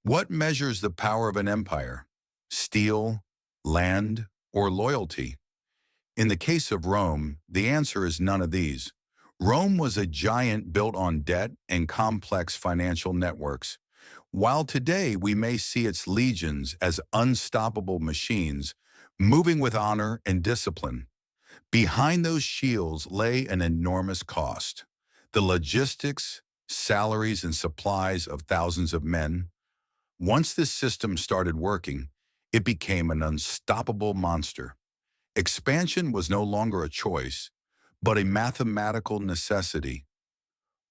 What measures the power of an empire? Steel, land, or loyalty? In the case of Rome, the answer is none of these. Rome was a giant built on debt and complex financial networks. While today we may see its legions as unstoppable machines, moving with honor and discipline, behind those shields lay an enormous cost. The logistics, salaries, and supplies of thousands of men. Once this system started working, it became an unstoppable monster. Expansion was no longer a choice, but a mathematical necessity.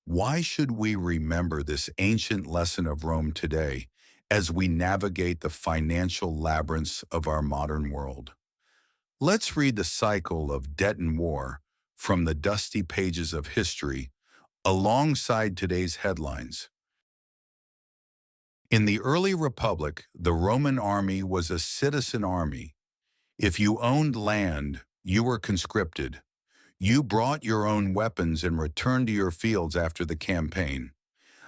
Why should we remember this ancient lesson of Rome today as we navigate the financial labyrinths of our modern world? Let's read the cycle of debt and war from the dusty pages of history alongside today's headlines. In the early Republic, the Roman army was a citizen army. If you owned land, you were conscripted. You brought your own weapons and returned to your fields after the campaign.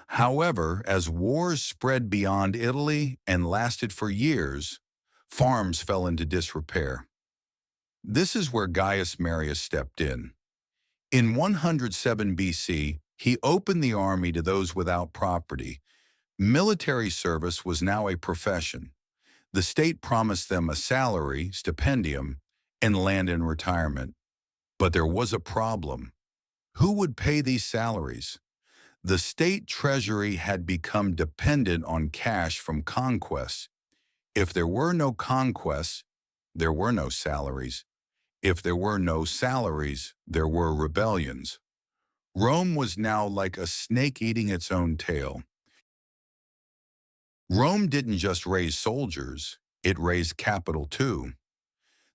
However, as wars spread beyond Italy and lasted for years, farms fell into disrepair. This is where Gaius Marius stepped in. In 107 BC, he opened the army to those without property. Military service was now a profession. The state promised them a salary, stipendium, and land in retirement. But there was a problem. Who would pay these salaries? The state treasury had become dependent on cash from conquests. If there were no conquests, there were no salaries. If there were no salaries, there were rebellions. Rome was now like a snake eating its own tail. Rome didn't just raise soldiers, it raised capital too.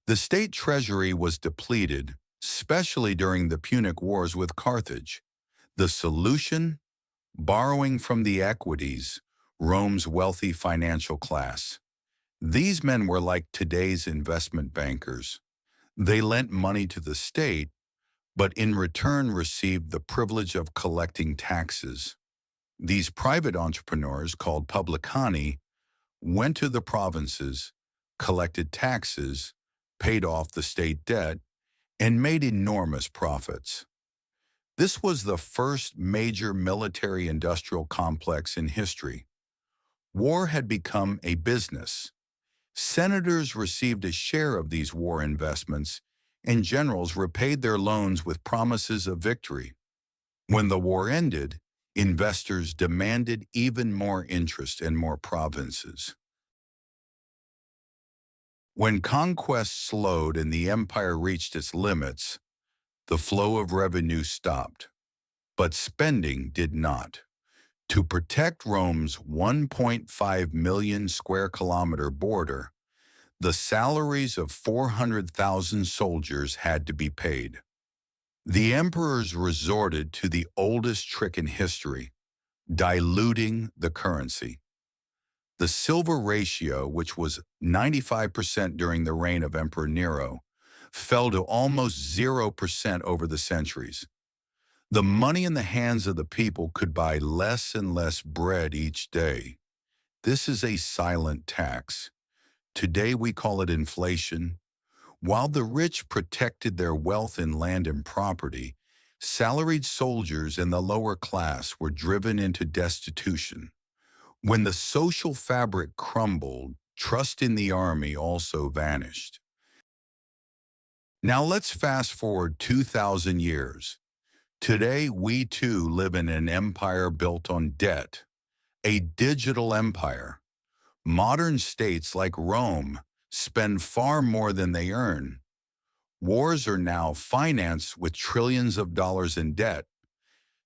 The state treasury was depleted, especially during the Punic Wars with Carthage. The solution? Borrowing from the equities, Rome's wealthy financial class. These men were like today's investment bankers. They lent money to the state, but in return received the privilege of collecting taxes. These private entrepreneurs, called Publicani, went to the provinces, collected taxes, paid off the state debt, and made enormous profits. This was the first major military-industrial complex in history. War had become a business. Senators received a share of these war investments, and generals repaid their loans with promises of victory. When the war ended, investors demanded even more interest and more provinces. When conquest slowed and the empire reached its limits, the flow of revenue stopped. But spending did not. To protect Rome's 1.5 million square kilometer border, the salaries of 400,000 soldiers had to be paid. The emperors resorted to the oldest trick in history, diluting the currency. The silver ratio, which was 95% during the reign of Emperor Nero, fell to almost 0% over the centuries. The money in the hands of the people could buy less and less bread each day. This is a silent tax. Today we call it inflation. While the rich protected their wealth in land and property, salaried soldiers in the lower class were driven into destitution. When the social fabric crumbled, trust in the army also vanished. Now let's fast forward 2,000 years. Today, we too live in an empire built on debt, a digital empire. Modern states like Rome spend far more than they earn. Wars are now financed with trillions of dollars in debt.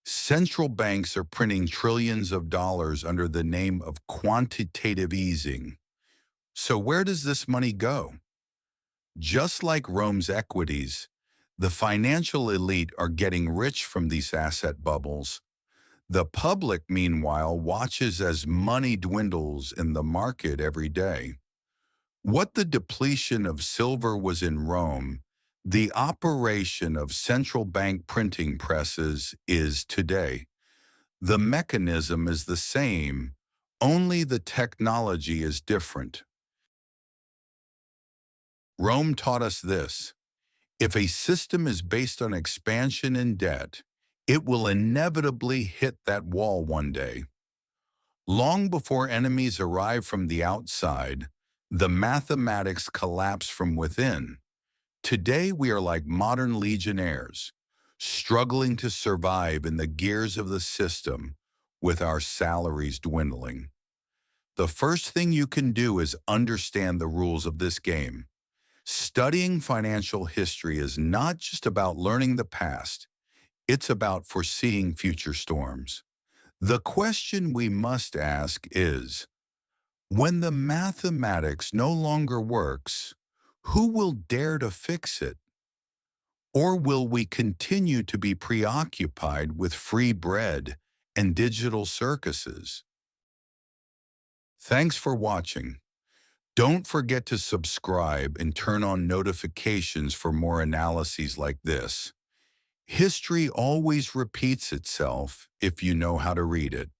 Central banks are printing trillions of dollars under the name of quantitative easing. So where does this money go? Just like Rome's equities, the financial elite are getting rich from these asset bubbles. The public, meanwhile, watches as money dwindles in the market every day. What the depletion of silver was in Rome, the operation of central bank printing presses is today. The mechanism is the same, Only the technology is different. Rome taught us this: if a system is based on expansion and debt, it will inevitably hit that wall one day. Long before enemies arrive from the outside, the mathematics collapse from within. Today we are like modern legionnaires, struggling to survive in the gears of the system with our salaries dwindling. The first thing you can do is understand the rules of this game. Studying financial history is not just about learning the past, it's about foreseeing future storms. The question we must ask is, when the mathematics no longer works, who will dare to fix it? Or will we continue to be preoccupied with free bread and digital circuses? Thanks for watching. Don't forget to subscribe and turn on notifications for more analyses like this. History always repeats itself if you know how to read it.